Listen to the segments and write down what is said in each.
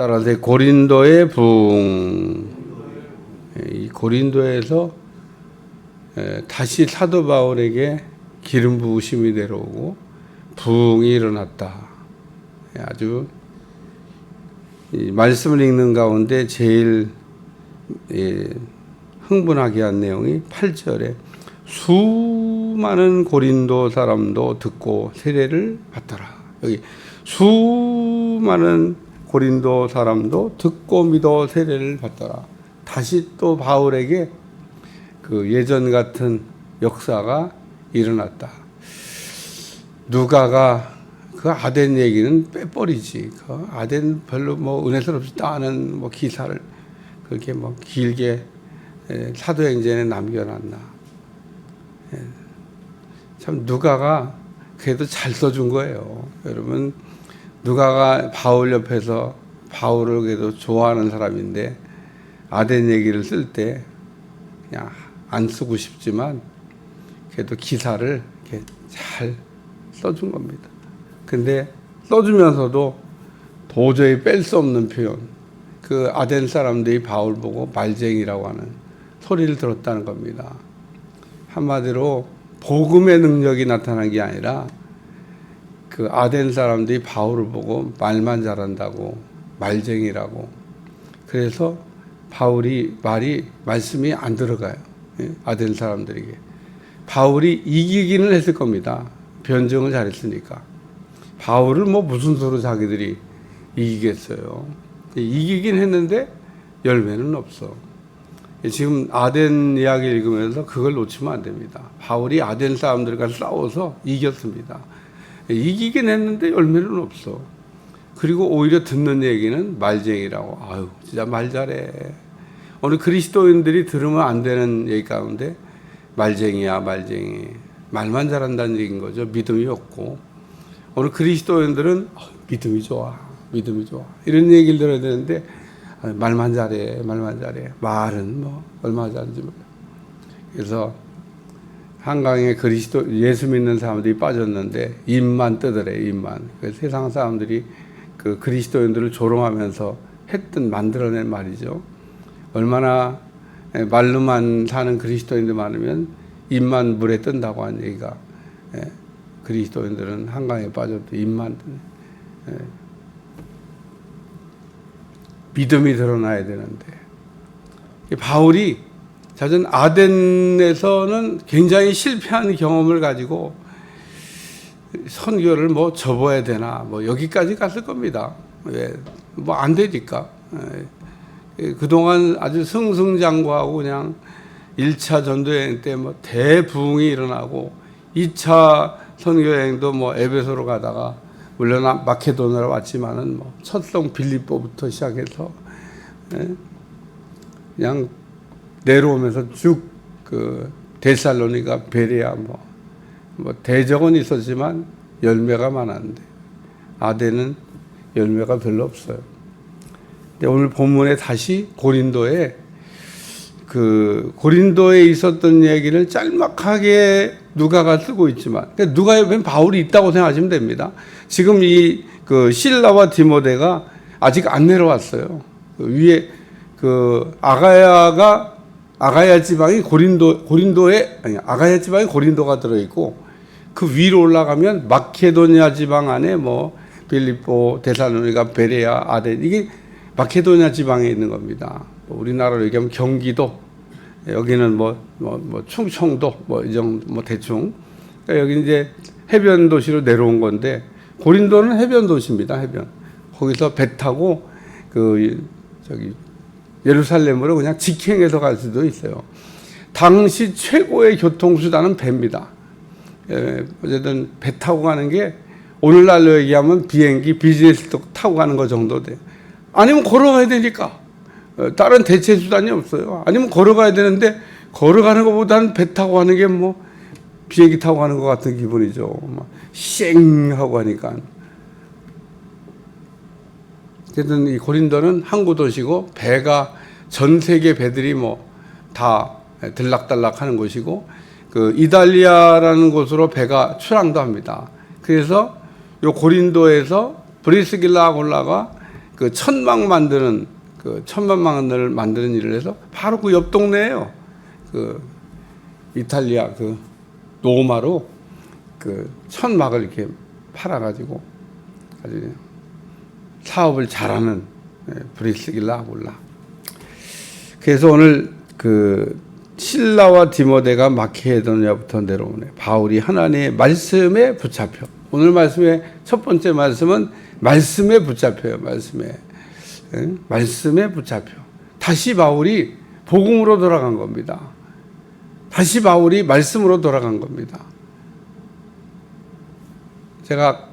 따라서 고린도의 부흥. 이 고린도에서 다시 사도 바울에게 기름 부으심이 내려오고 부흥이 일어났다. 아주 이 말씀을 읽는 가운데 제일 흥분하게 한 내용이 8절에 수많은 고린도 사람도 듣고 세례를 받더라. 여기 수많은 고린도 사람도 듣고 믿어 세례를 받더라. 다시 또 바울에게 그 예전 같은 역사가 일어났다. 누가가 그 아덴 얘기는 빼버리지. 그 아덴 별로 뭐 은혜스럽지도 않은 뭐 기사를 그렇게 뭐 길게 사도행전에 남겨놨나. 참 누가가 그래도 잘 써준 거예요. 여러분, 누가가 바울 옆에서 바울을 그래도 좋아하는 사람인데 아덴 얘기를 쓸 때 그냥 안 쓰고 싶지만 그래도 기사를 이렇게 잘 써준 겁니다. 근데 써주면서도 도저히 뺄 수 없는 표현. 그 아덴 사람들이 바울 보고 말쟁이라고 하는 소리를 들었다는 겁니다. 한마디로 복음의 능력이 나타난 게 아니라 그 아덴 사람들이 바울을 보고 말만 잘한다고 말쟁이라고. 그래서 바울이 말씀이 안 들어가요. 아덴 사람들에게. 바울이 이기기는 했을 겁니다. 변증을 잘했으니까. 바울을 뭐 무슨 수로 자기들이 이기겠어요. 이기긴 했는데 열매는 없어. 지금 아덴 이야기 읽으면서 그걸 놓치면 안 됩니다. 바울이 아덴 사람들과 싸워서 이겼습니다. 이기긴 했는데 열매는 없어. 그리고 오히려 듣는 얘기는 말쟁이라고. 아유, 진짜 말 잘해. 오늘 그리스도인들이 들으면 안 되는 얘기 가운데 말쟁이야, 말쟁이. 말만 잘한다는 얘기인 거죠. 믿음이 없고. 오늘 그리스도인들은 믿음이 좋아, 믿음이 좋아. 이런 얘기를 들어야 되는데 말만 잘해, 말만 잘해. 말은 뭐 얼마나 잘하는지 몰라. 그래서 한강에 예수 믿는 사람들이 빠졌는데 입만 뜨더래, 입만. 세상 사람들이 그 그리스도인들을 조롱하면서 했던 만들어낸 말이죠. 얼마나 말로만 사는 그리스도인들 많으면 입만 물에 뜬다고 하는 얘기가. 그리스도인들은 한강에 빠져도 입만 뜨네. 믿음이 드러나야 되는데. 바울이 자전 아덴에서는 굉장히 실패한 경험을 가지고 선교를 뭐 접어야 되나 뭐 여기까지 갔을 겁니다. 왜? 뭐 안 되니까. 그동안 아주 승승장구하고 그냥 1차 전도여행 때 뭐 대부흥이 일어나고 2차 선교여행도 뭐 에베소로 가다가 물론 마케도냐로 왔지만은 뭐 첫성 빌립보부터 시작해서 그냥 내려오면서 쭉 그 데살로니가 베레아 뭐 대적은 있었지만 열매가 많았는데 아덴은 열매가 별로 없어요. 근데 오늘 본문에 다시 고린도에 있었던 얘기를 짤막하게 누가가 쓰고 있지만 누가 옆에 바울이 있다고 생각하시면 됩니다. 지금 이 그 실라와 디모데가 아직 안 내려왔어요. 위에 그 아가야 지방이 아가야 지방이 고린도가 들어 있고 그 위로 올라가면 마케도니아 지방 안에 뭐 빌립보, 데살로니가, 베레아, 아덴 이게 마케도니아 지방에 있는 겁니다. 우리나라로 얘기하면 경기도, 여기는 충청도 이 정도 뭐 대충. 그러니까 여기 이제 해변 도시로 내려온 건데 고린도는 해변 도시입니다. 해변. 거기서 배 타고 예루살렘으로 그냥 직행해서 갈 수도 있어요. 당시 최고의 교통수단은 배입니다. 어쨌든 배 타고 가는 게 오늘날로 얘기하면 비행기, 비즈니스 타고 가는 거 정도 돼요. 아니면 걸어가야 되니까. 다른 대체 수단이 없어요. 아니면 걸어가야 되는데 걸어가는 것보다는 배 타고 가는 게 뭐 비행기 타고 가는 것 같은 기분이죠. 쌩 하고 하니까. 어쨌든 이 고린도는 항구 도시고 배가 전 세계 배들이 뭐 다 들락달락 하는 곳이고 그 이달리아라는 곳으로 배가 출항도 합니다. 그래서 요 고린도에서 브리스길라 올라가 그 천막을 만드는 일을 해서 바로 그 옆 동네에요. 그 이탈리아 그 로마로 그 천막을 이렇게 팔아가지고 아주 사업을 잘하는 브리스길라 몰라. 그래서 오늘 그 실라와 디모데가 마케도니아부터 내려오네. 바울이 하나님의 말씀에 붙잡혀. 오늘 말씀의 첫 번째 말씀은 말씀에 붙잡혀요. 말씀에 붙잡혀. 다시 바울이 복음으로 돌아간 겁니다. 다시 바울이 말씀으로 돌아간 겁니다. 제가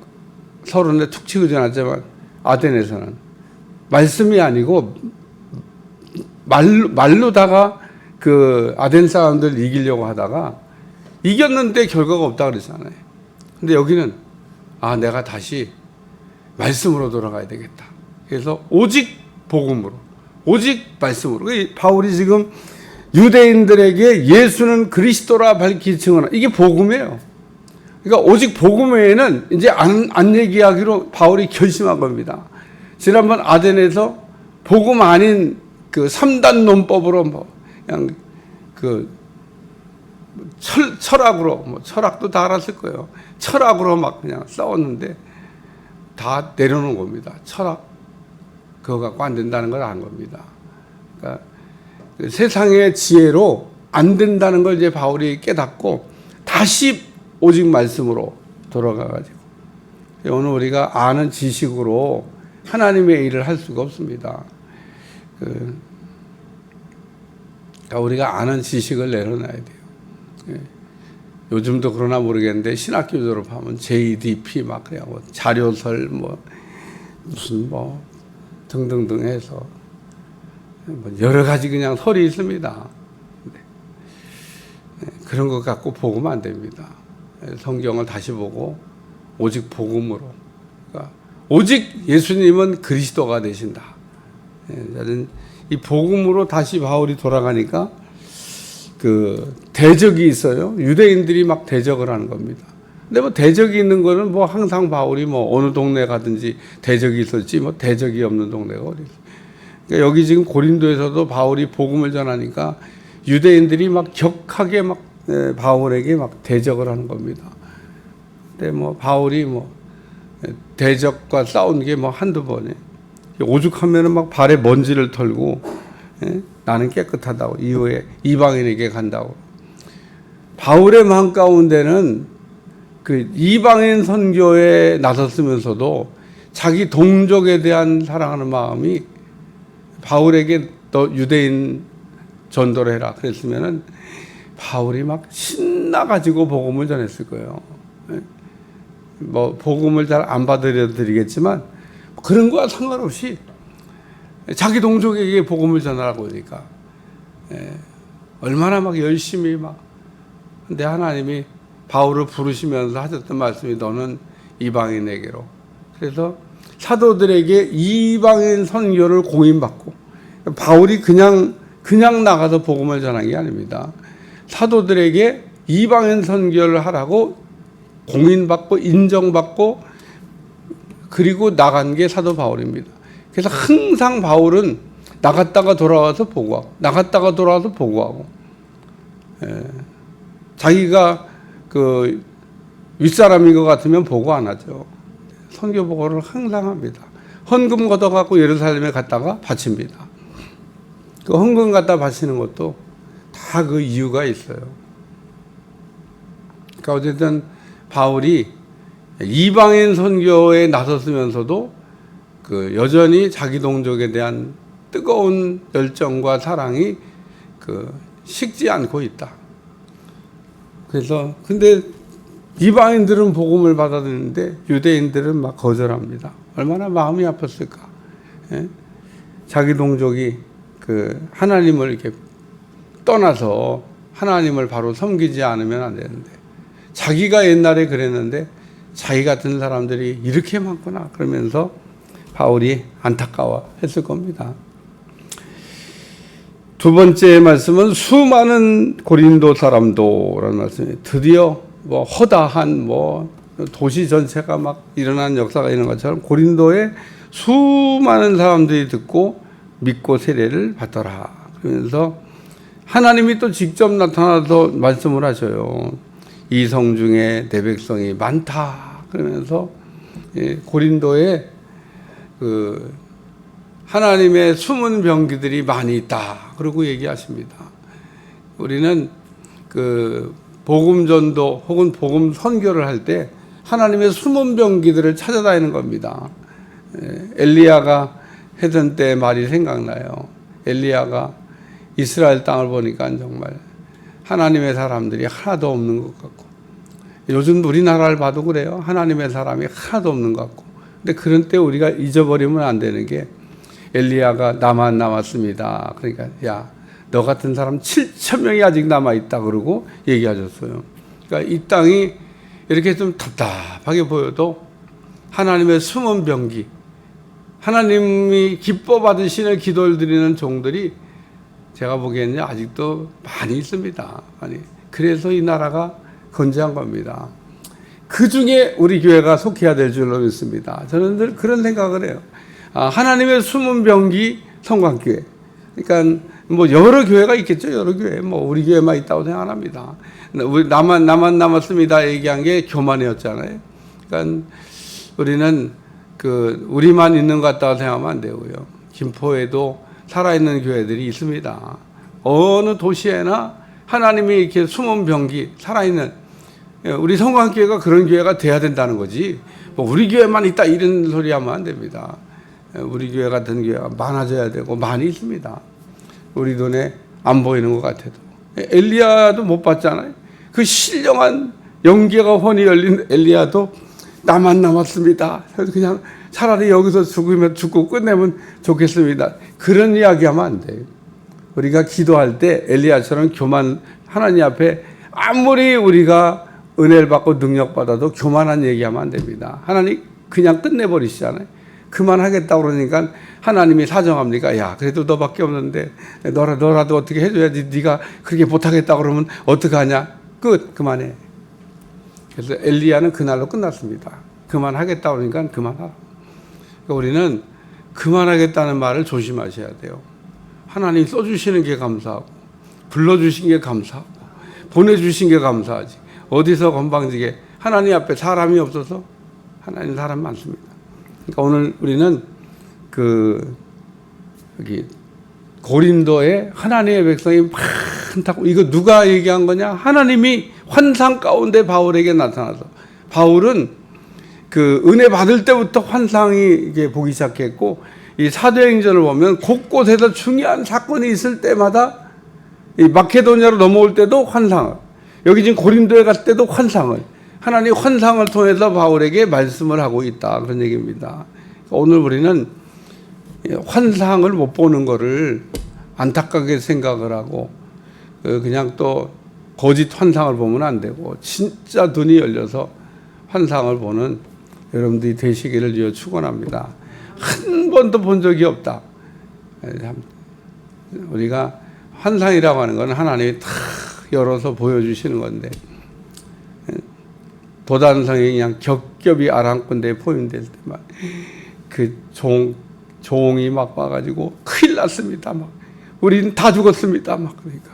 서론에 툭 치고 지났지만 아덴에서는 말씀이 아니고 말로다가 그 아덴 사람들 이기려고 하다가 이겼는데 결과가 없다 그랬잖아요. 근데 여기는 내가 다시 말씀으로 돌아가야 되겠다. 그래서 오직 복음으로, 오직 말씀으로. 바울이 지금 유대인들에게 예수는 그리스도라 밝히 증언하. 이게 복음이에요. 그러니까 오직 복음 외에는 이제 안 얘기하기로 바울이 결심한 겁니다. 지난번 아덴에서 복음 아닌 그 3단 논법으로 그냥 그 철학으로 철학도 다 알았을 거예요. 철학으로 막 그냥 싸웠는데 다 내려놓은 겁니다. 철학 그거 갖고 안 된다는 걸 안 겁니다. 그러니까 세상의 지혜로 안 된다는 걸 이제 바울이 깨닫고 다시 오직 말씀으로 돌아가가지고 오늘 우리가 아는 지식으로 하나님의 일을 할 수가 없습니다. 그러니까 우리가 아는 지식을 내려놔야 돼요. 요즘도 그러나 모르겠는데 신학교 졸업하면 JDP 막 그래고 자료설 무슨 등등등 해서 여러 가지 그냥 설이 있습니다. 그런 것 갖고 복음 안 됩니다. 성경을 다시 보고 오직 복음으로, 그러니까 오직 예수님은 그리스도가 되신다. 저는 이 복음으로 다시 바울이 돌아가니까 그 대적이 있어요. 유대인들이 막 대적을 하는 겁니다. 근데 대적이 있는 거는 항상 바울이 어느 동네 가든지 대적이 있었지 대적이 없는 동네가 어디 있어요. 그러니까 여기 지금 고린도에서도 바울이 복음을 전하니까 유대인들이 막 격하게 바울에게 대적을 하는 겁니다. 근데 바울이 대적과 싸운 게 한두 번에 오죽하면은 발에 먼지를 털고 나는 깨끗하다고 이후에 이방인에게 간다고. 바울의 마음 가운데는 그 이방인 선교에 나섰으면서도 자기 동족에 대한 사랑하는 마음이 바울에게 너 유대인 전도를 해라 그랬으면은 바울이 신나가지고 복음을 전했을 거예요. 복음을 잘 안 받아들이겠지만 그런 거와 상관없이 자기 동족에게 복음을 전하라고 하니까 얼마나 열심히 근데 하나님이 바울을 부르시면서 하셨던 말씀이 너는 이방인에게로. 그래서 사도들에게 이방인 선교를 공인받고 바울이 그냥 나가서 복음을 전한 게 아닙니다. 사도들에게 이방인 선교를 하라고 공인받고 인정받고 그리고 나간 게 사도 바울입니다. 그래서 항상 바울은 나갔다가 돌아와서 보고하고 나갔다가 돌아와서 보고하고 자기가 그 윗사람인 것 같으면 보고 안 하죠. 선교 보고를 항상 합니다. 헌금 걷어갖고 예루살렘에 갔다가 바칩니다. 그 헌금 갖다 바치는 것도 다 그 이유가 있어요. 그러니까 어쨌든 바울이 이방인 선교에 나섰으면서도 그 여전히 자기 동족에 대한 뜨거운 열정과 사랑이 그 식지 않고 있다. 그래서 근데 이방인들은 복음을 받아들이는데 유대인들은 거절합니다. 얼마나 마음이 아팠을까. 자기 동족이 그 하나님을 이렇게 떠나서 하나님을 바로 섬기지 않으면 안 되는데 자기가 옛날에 그랬는데 자기 같은 사람들이 이렇게 많구나 그러면서 바울이 안타까워했을 겁니다. 두 번째 말씀은 수많은 고린도 사람도라는 말씀이에요. 드디어 허다한 도시 전체가 일어난 역사가 있는 것처럼 고린도에 수많은 사람들이 듣고 믿고 세례를 받더라. 그러면서 하나님이 또 직접 나타나서 말씀을 하셔요. 이 성 중에 내 백성이 많다. 그러면서 고린도에 그 하나님의 숨은 병기들이 많이 있다. 그러고 얘기하십니다. 우리는 그 복음 전도 혹은 복음 선교를 할 때 하나님의 숨은 병기들을 찾아다니는 겁니다. 엘리야가 했던 때 말이 생각나요. 엘리야가 이스라엘 땅을 보니까 정말 하나님의 사람들이 하나도 없는 것 같고, 요즘 우리나라를 봐도 그래요. 하나님의 사람이 하나도 없는 것 같고. 근데 그런 때 우리가 잊어버리면 안 되는 게, 엘리야가 나만 남았습니다. 그러니까 야, 너 같은 사람 7,000명이 아직 남아있다 그러고 얘기하셨어요. 그러니까 이 땅이 이렇게 좀 답답하게 보여도 하나님의 숨은 병기, 하나님이 기뻐 받으시는 기도를 드리는 종들이 제가 보기에는 아직도 많이 있습니다. 많이. 그래서 이 나라가 건재한 겁니다. 그 중에 우리 교회가 속해야 될 줄로 믿습니다. 저는 늘 그런 생각을 해요. 하나님의 숨은 병기 성광교회. 그러니까 뭐 여러 교회가 있겠죠. 여러 교회. 뭐 우리 교회만 있다고 생각합니다. 우리 나만 남았습니다 얘기한 게 교만이었잖아요. 그러니까 우리는 우리만 있는 것 같다고 생각하면 안 되고요. 김포에도 살아있는 교회들이 있습니다. 어느 도시에나 하나님이 이렇게 숨은 병기, 살아있는, 우리 성광교회가 그런 교회가 돼야 된다는 거지, 뭐 우리 교회만 있다 이런 소리 하면 안 됩니다. 우리 교회 같은 교회가 많아져야 되고 많이 있습니다. 우리 눈에 안 보이는 것 같아도. 엘리야도 못 봤잖아요. 그 신령한 영계가 혼이 열린 엘리야도 나만 남았습니다. 그냥 차라리 여기서 죽으면 죽고 끝내면 좋겠습니다. 그런 이야기 하면 안 돼요. 우리가 기도할 때 엘리야처럼 교만, 하나님 앞에 아무리 우리가 은혜를 받고 능력 받아도 교만한 얘기하면 안 됩니다. 하나님 그냥 끝내버리시잖아요. 그만하겠다고 그러니까 하나님이 사정합니까? 야, 그래도 너밖에 없는데 너라도 어떻게 해줘야지. 네가 그렇게 못하겠다고 그러면 어떡하냐? 그만해. 그래서 엘리야는 그날로 끝났습니다. 그만하겠다고 그러니까 그만하라. 그러니까 우리는 그만하겠다는 말을 조심하셔야 돼요. 하나님 써주시는 게 감사하고, 불러주신 게 감사하고, 보내주신 게 감사하지. 어디서 건방지게 하나님 앞에 사람이 없어서. 하나님 사람 많습니다. 그러니까 오늘 우리는 여기 고린도에 하나님의 백성이 많다고, 이거 누가 얘기한 거냐? 하나님이 환상 가운데 바울에게 나타나서, 바울은 은혜 받을 때부터 환상이 이게 보기 시작했고, 이 사도행전을 보면 곳곳에서 중요한 사건이 있을 때마다, 이 마케도니아로 넘어올 때도 환상을, 여기 지금 고린도에 갈 때도 환상을, 하나님 환상을 통해서 바울에게 말씀을 하고 있다, 그런 얘기입니다. 오늘 우리는 환상을 못 보는 거를 안타깝게 생각을 하고, 그냥 또 거짓 환상을 보면 안 되고, 진짜 눈이 열려서 환상을 보는 여러분들이 되시기를 주여 축원합니다. 한 번도 본 적이 없다. 우리가 환상이라고 하는 건 하나님이 다 열어서 보여주시는 건데, 도단성이 그냥 겹겹이 아랑꾼대에 포인될 때만 종이 막 와가지고 큰일 났습니다. 막 우리는 다 죽었습니다. 막 그러니까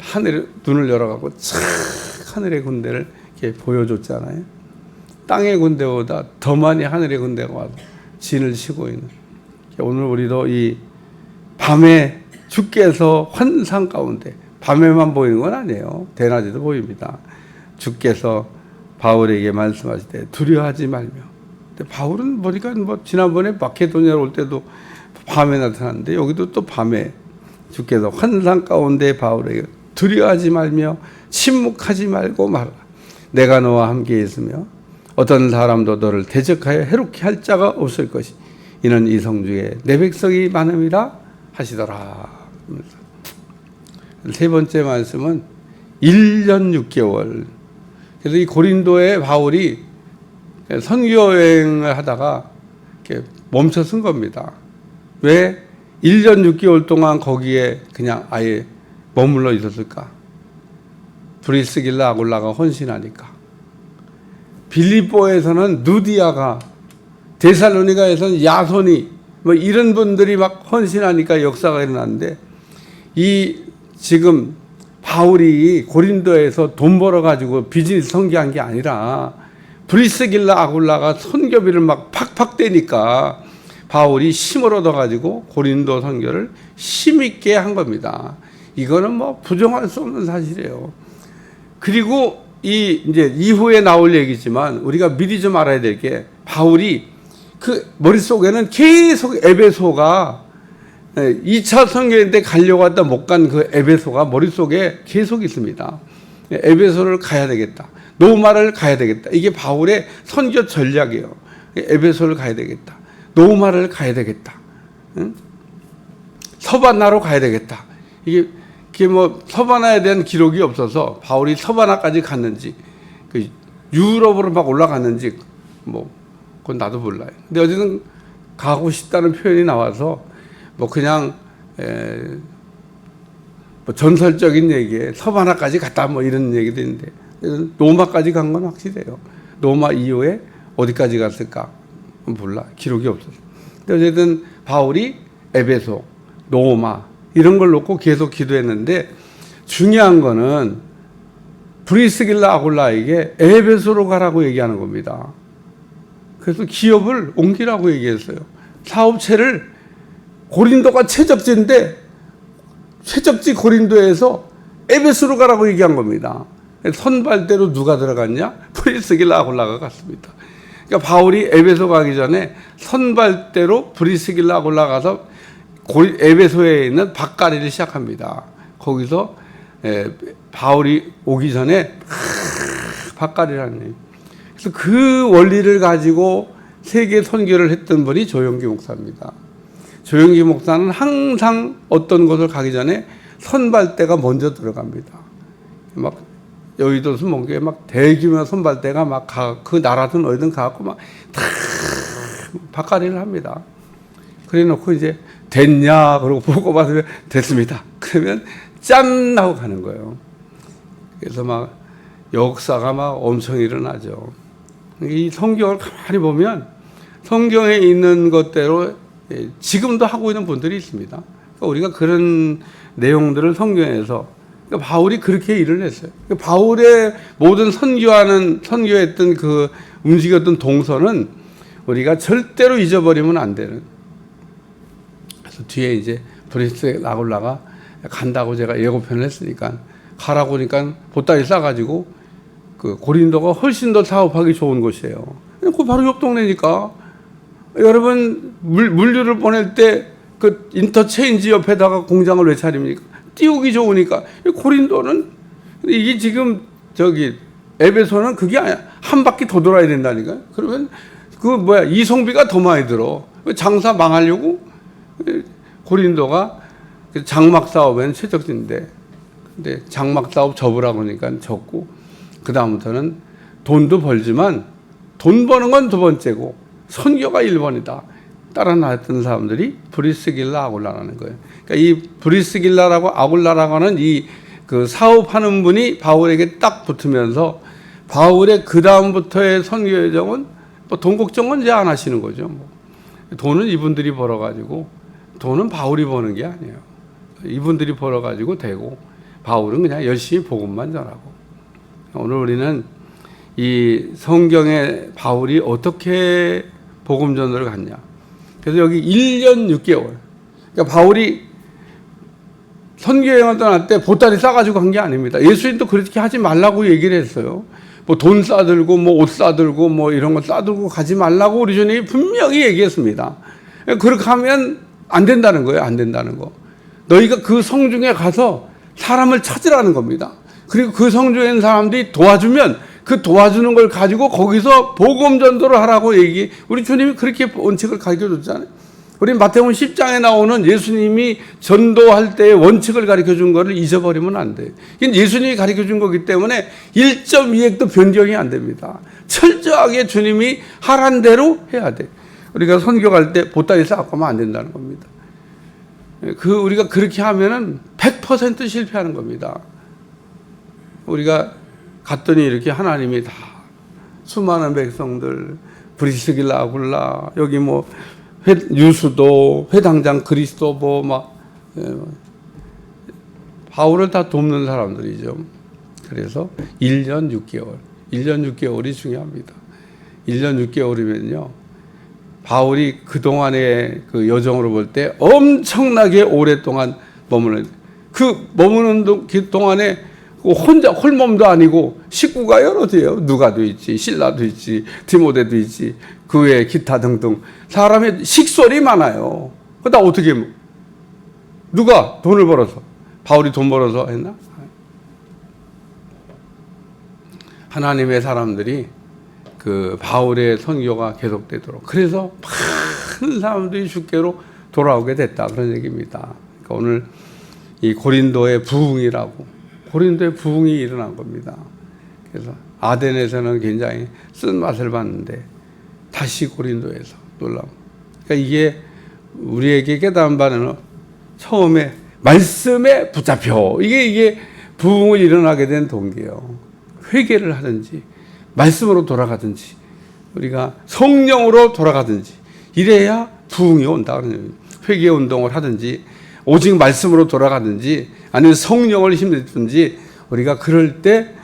하늘에 눈을 열어가고 착 하늘의 군대를 이렇게 보여줬잖아요. 땅의 군대보다 더 많이 하늘의 군대가 와서 진을 치고 있는. 오늘 우리도 이 밤에 주께서 환상 가운데, 밤에만 보이는 건 아니에요. 대낮에도 보입니다. 주께서 바울에게 말씀하실 때 두려워하지 말며. 근데 바울은 보니까 지난번에 마케도니아로 올 때도 밤에 나타났는데, 여기도 또 밤에 주께서 환상 가운데 바울에게 두려워하지 말며 침묵하지 말고 말라. 내가 너와 함께 있으며 어떤 사람도 너를 대적하여 해롭게 할 자가 없을 것이. 이는 이 성 중에 내 백성이 많음이라 하시더라. 세 번째 말씀은 1년 6개월. 그래서 이 고린도에 바울이 선교 여행을 하다가 이렇게 멈춰 쓴 겁니다. 왜 1년 6개월 동안 거기에 그냥 아예 머물러 있었을까? 브리스길라 아굴라가 헌신하니까. 빌립보에서는 누디아가, 데살로니가에서는 야손이, 뭐 이런 분들이 막 헌신하니까 역사가 일어났는데, 이 지금 바울이 고린도에서 돈 벌어가지고 비즈니스 선교한 게 아니라 브리스길라 아굴라가 선교비를 막 팍팍 대니까 바울이 힘을 얻어가지고 고린도 선교를 힘있게 한 겁니다. 이거는 뭐 부정할 수 없는 사실이에요. 그리고 이제 이후에 나올 얘기지만 우리가 미리 좀 알아야 될 게, 바울이 그 머릿속에는 계속 에베소가 2차 선교회 때 가려고 하다 못 간 그 에베소가 머릿속에 계속 있습니다. 에베소를 가야 되겠다. 노마를 가야 되겠다. 이게 바울의 선교 전략이에요. 에베소를 가야 되겠다. 노마를 가야 되겠다. 응? 서바나로 가야 되겠다. 이게 뭐 서바나에 대한 기록이 없어서 바울이 서바나까지 갔는지, 그 유럽으로 막 올라갔는지 뭐 그건 나도 몰라요. 근데 어쨌든 가고 싶다는 표현이 나와서 뭐 그냥 뭐 전설적인 얘기에 서바나까지 갔다 뭐 이런 얘기도 있는데, 노마까지 간 건 확실해요. 노마 이후에 어디까지 갔을까 몰라, 기록이 없어서. 근데 어쨌든 바울이 에베소, 노마 이런 걸 놓고 계속 기도했는데, 중요한 거는 브리스길라 아굴라에게 에베소로 가라고 얘기하는 겁니다. 그래서 기업을 옮기라고 얘기했어요. 사업체를, 고린도가 최적지인데 최적지 고린도에서 에베소로 가라고 얘기한 겁니다. 선발대로 누가 들어갔냐? 브리스길라 아굴라가 갔습니다. 그러니까 바울이 에베소 가기 전에 선발대로 브리스길라 아굴라 가서 에베소에 있는 밭가리를 시작합니다. 거기서 바울이 오기 전에 밭가리라는 얘기. 그래서 그 원리를 가지고 세계 선교를 했던 분이 조영기 목사입니다. 조영기 목사는 항상 어떤 곳을 가기 전에 선발대가 먼저 들어갑니다. 막 여의도 수목교에 막 대규모 선발대가 막 그 나라든 어디든 가갖고 막 다 밭가리를 합니다. 그래 놓고 이제 됐냐? 그러고 보고 받으면 됐습니다. 그러면 짠! 하고 가는 거예요. 그래서 막 역사가 막 엄청 일어나죠. 이 성경을 가만히 보면 성경에 있는 것대로 지금도 하고 있는 분들이 있습니다. 그러니까 우리가 그런 내용들을 성경에서, 그러니까 바울이 그렇게 일을 했어요. 그러니까 바울의 모든 선교했던 그 움직였던 동선은 우리가 절대로 잊어버리면 안 되는. 그래서 뒤에 이제 브리스 아굴라가 간다고 제가 예고편을 했으니까, 가라고 하니까 보따리 싸가지고 그 고린도가 훨씬 더 사업하기 좋은 곳이에요. 그 바로 옆 동네니까. 여러분 물류를 보낼 때 그 인터체인지 옆에다가 공장을 왜 차립니까? 띄우기 좋으니까. 고린도는, 이게 지금 저기 에베소는 그게 아니야. 한 바퀴 더 돌아야 된다니까. 그러면 그 이송비가 더 많이 들어. 장사 망하려고. 고린도가 장막 사업에는 최적지인데, 근데 장막 사업 접으라고 하니까 접고, 그 다음부터는 돈도 벌지만 돈 버는 건 두 번째고 선교가 1번이다. 따라 나왔던 사람들이 브리스길라 아굴라라는 거예요. 그러니까 이 브리스길라라고 아굴라라고 하는 이 그 사업하는 분이 바울에게 딱 붙으면서, 바울의 그 다음부터의 선교 여정은 뭐 돈 걱정은 이제 안 하시는 거죠. 뭐. 돈은 이분들이 벌어가지고, 돈은 바울이 버는 게 아니에요. 이분들이 벌어가지고 되고, 바울은 그냥 열심히 복음만 전하고. 오늘 우리는 이 성경에 바울이 어떻게 복음 전도를 갔냐. 그래서 여기 1년 6개월. 그러니까 바울이 선교여행을 떠날 때 보따리 싸가지고 간 게 아닙니다. 예수님도 그렇게 하지 말라고 얘기를 했어요. 뭐 돈 싸들고 뭐 옷 싸들고 뭐 이런 거 싸들고 가지 말라고 우리 주님이 분명히 얘기했습니다. 그렇게 하면 안 된다는 거예요. 안 된다는 거. 너희가 그 성중에 가서 사람을 찾으라는 겁니다. 그리고 그 성중에 있는 사람들이 도와주면 그 도와주는 걸 가지고 거기서 복음 전도를 하라고 우리 주님이 그렇게 원칙을 가르쳐 줬잖아요. 우리 마태복음 10장에 나오는 예수님이 전도할 때의 원칙을 가르쳐 준 거를 잊어버리면 안 돼요. 이건 예수님이 가르쳐 준 거기 때문에 1.2핵도 변경이 안 됩니다. 철저하게 주님이 하란 대로 해야 돼. 우리가 선교 갈 때 보따리 싸갖고 하면 안 된다는 겁니다. 우리가 그렇게 하면은 100% 실패하는 겁니다. 우리가 갔더니 이렇게 하나님이 다 수많은 백성들, 브리스길라 아굴라, 여기 뭐 유수도, 회당장 그리스도보 바울을 다 돕는 사람들이죠. 그래서 1년 6개월, 1년 6개월이 중요합니다. 1년 6개월이면요, 바울이 그동안의 그 여정으로 볼 때 엄청나게 오랫동안 머무는 동안에 혼자 홀몸도 아니고 식구가 여러 돼요. 누가도 있지, 실라도 있지, 디모데도 있지, 그 외에 기타 등등 사람의 식솔이 많아요. 그다 어떻게 누가 돈을 벌어서, 바울이 돈 벌어서 했나? 하나님의 사람들이 그 바울의 선교가 계속되도록, 그래서 많은 사람들이 주께로 돌아오게 됐다, 그런 얘기입니다. 그러니까 오늘 이 고린도의 부흥이라고, 고린도의 부흥이 일어난 겁니다. 그래서 아덴에서는 굉장히 쓴맛을 봤는데 다시 고린도에서 놀라운. 그러니까 이게 우리에게 깨달은 바는 처음에 말씀에 붙잡혀, 이게 부흥을 일어나게 된 동기예요. 회개를 하든지 말씀으로 돌아가든지 우리가 성령으로 돌아가든지 이래야 부흥이 온다. 회개 운동을 하든지 오직 말씀으로 돌아가든지 아니면 성령을 힘내든지 우리가 그럴 때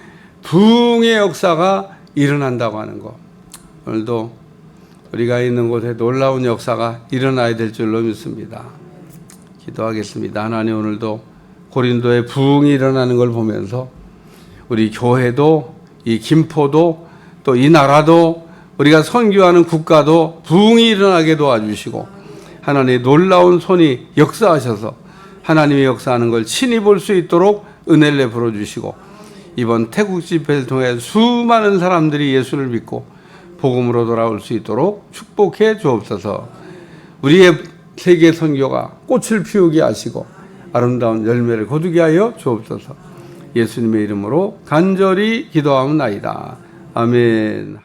부흥의 역사가 일어난다고 하는 것. 오늘도 우리가 있는 곳에 놀라운 역사가 일어나야 될 줄로 믿습니다. 기도하겠습니다. 하나님, 오늘도 고린도의 부흥이 일어나는 걸 보면서 우리 교회도, 이 김포도, 또 이 나라도, 우리가 선교하는 국가도 부흥이 일어나게 도와주시고 하나님의 놀라운 손이 역사하셔서 하나님의 역사하는 걸 친히 볼 수 있도록 은혜를 베풀어 주시고, 이번 태국 집회를 통해 수많은 사람들이 예수를 믿고 복음으로 돌아올 수 있도록 축복해 주옵소서. 우리의 세계 선교가 꽃을 피우게 하시고 아름다운 열매를 거두게 하여 주옵소서. 예수님의 이름으로 간절히 기도하옵나이다. 아멘.